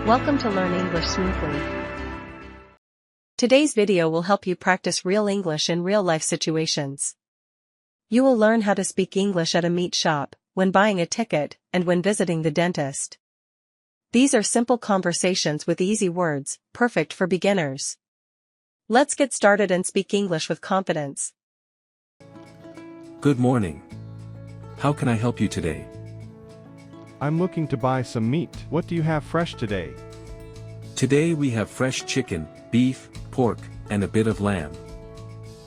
Welcome to Learn English Smoothly. Today's video will help you practice real English in real-life situations. You will learn how to speak English at a meat shop, when buying a ticket, and when visiting the dentist. These are simple conversations with easy words, perfect for beginners. Let's get started and speak English with confidence. Good morning. How can I help you today? I'm looking to buy some meat. What do you have fresh today? Today we have fresh chicken, beef, pork, and a bit of lamb.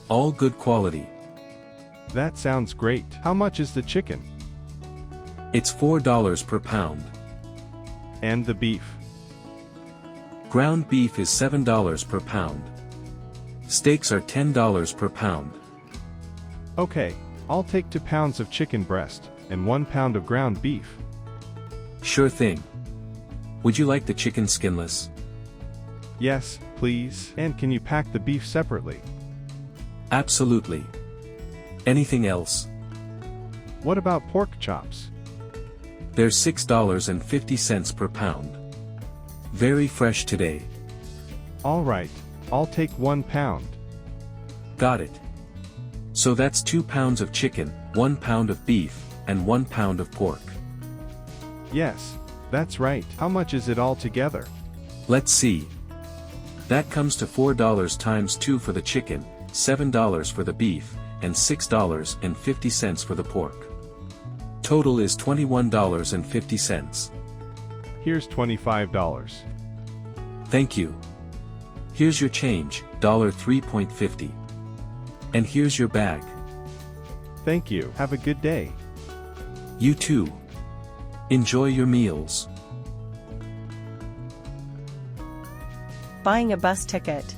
All good quality. That sounds great. How much is the chicken? It's $4 per pound. And the beef? Ground beef is $7 per pound. Steaks are $10 per pound. Okay, I'll take 2 pounds of chicken breast, and 1 pound of ground beef. Sure thing. Would you like the chicken skinless? Yes, please. And can you pack the beef separately? Absolutely. Anything else? What about pork chops? They're $6.50 per pound. Very fresh today. All right, I'll take 1 pound. Got it. So that's 2 pounds of chicken, 1 pound of beef, and 1 pound of pork. Yes, that's right. How much is it all together? Let's see. That comes to $4 times 2 for the chicken, $7 for the beef, and $6.50 for the pork. Total is $21.50. Here's $25. Thank you. Here's your change, $3.50. And here's your bag. Thank you. Have a good day. You too. Enjoy your meals. Buying a bus ticket.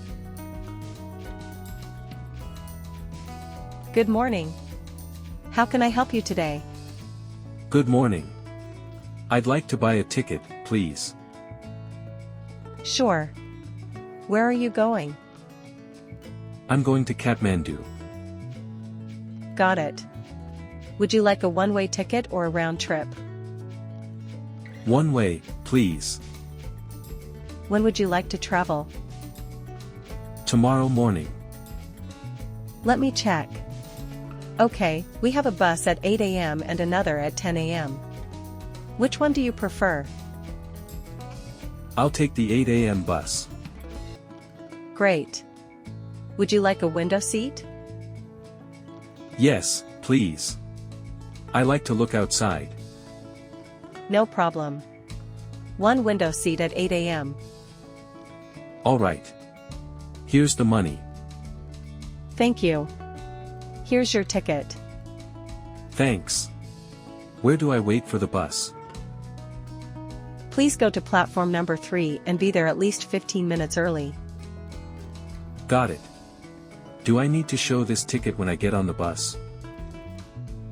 Good morning. How can I help you today? Good morning. I'd like to buy a ticket, please. Sure. Where are you going? I'm going to Kathmandu. Got it. Would you like a one-way ticket or a round trip? One way, please. When would you like to travel? Tomorrow morning. Let me check. Okay, we have a bus at 8 a.m. and another at 10 a.m. Which one do you prefer? I'll take the 8 a.m. bus. Great. Would you like a window seat? Yes, please. I like to look outside. No problem. One window seat at 8 a.m. All right. Here's the money. Thank you. Here's your ticket. Thanks. Where do I wait for the bus? Please go to platform number 3 and be there at least 15 minutes early. Got it. Do I need to show this ticket when I get on the bus?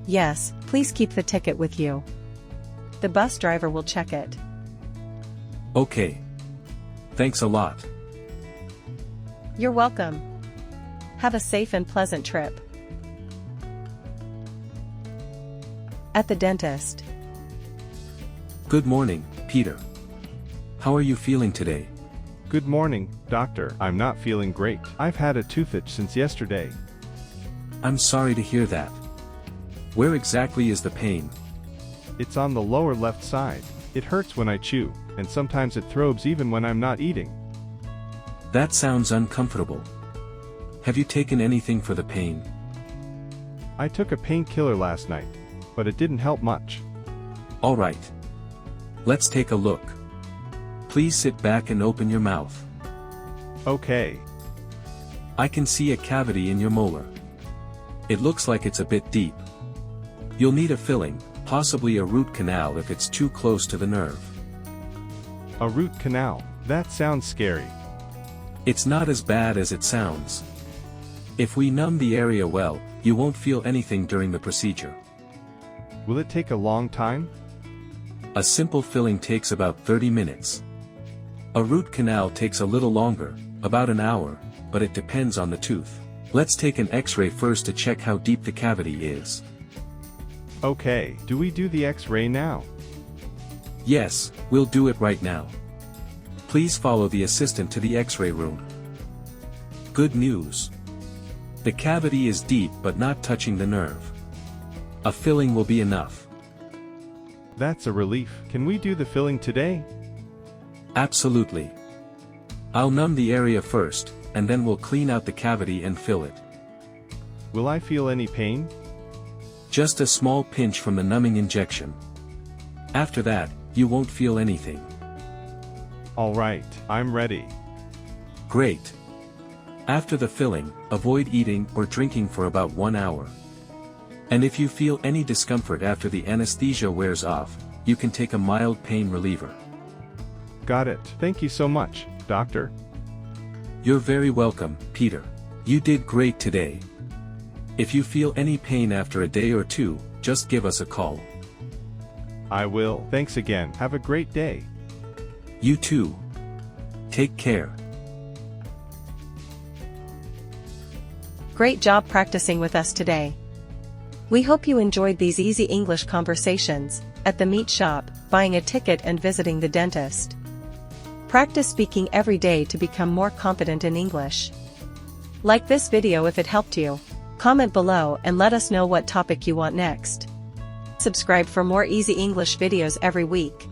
Yes, please keep the ticket with you. The bus driver will check it. Okay. Thanks a lot. You're welcome. Have a safe and pleasant trip. At the dentist. Good morning, Peter. How are you feeling today? Good morning, doctor. I'm not feeling great. I've had a toothache since yesterday. I'm sorry to hear that. Where exactly is the pain? It's on the lower left side. It hurts when I chew, and sometimes it throbs even when I'm not eating. That sounds uncomfortable. Have you taken anything for the pain? I took a painkiller last night, but it didn't help much. All right. Let's take a look. Please sit back and open your mouth. Okay. I can see a cavity in your molar. It looks like it's a bit deep. You'll need a filling, possibly a root canal if it's too close to the nerve. A root canal? That sounds scary. It's not as bad as it sounds. If we numb the area well, you won't feel anything during the procedure. Will it take a long time? A simple filling takes about 30 minutes. A root canal takes a little longer, about an hour, but it depends on the tooth. Let's take an X-ray first to check how deep the cavity is. Okay, do we do the X-ray now? Yes, we'll do it right now. Please follow the assistant to the X-ray room. Good news. The cavity is deep but not touching the nerve. A filling will be enough. That's a relief. Can we do the filling today? Absolutely. I'll numb the area first, and then we'll clean out the cavity and fill it. Will I feel any pain? Just a small pinch from the numbing injection. After that, you won't feel anything. Alright, I'm ready. Great. After the filling, avoid eating or drinking for about 1 hour. And if you feel any discomfort after the anesthesia wears off, you can take a mild pain reliever. Got it. Thank you so much, doctor. You're very welcome, Peter. You did great today. If you feel any pain after a day or two, just give us a call. I will. Thanks again. Have a great day. You too. Take care. Great job practicing with us today. We hope you enjoyed these easy English conversations at the meat shop, buying a ticket and visiting the dentist. Practice speaking every day to become more confident in English. Like this video if it helped you. Comment below and let us know what topic you want next. Subscribe for more easy English videos every week.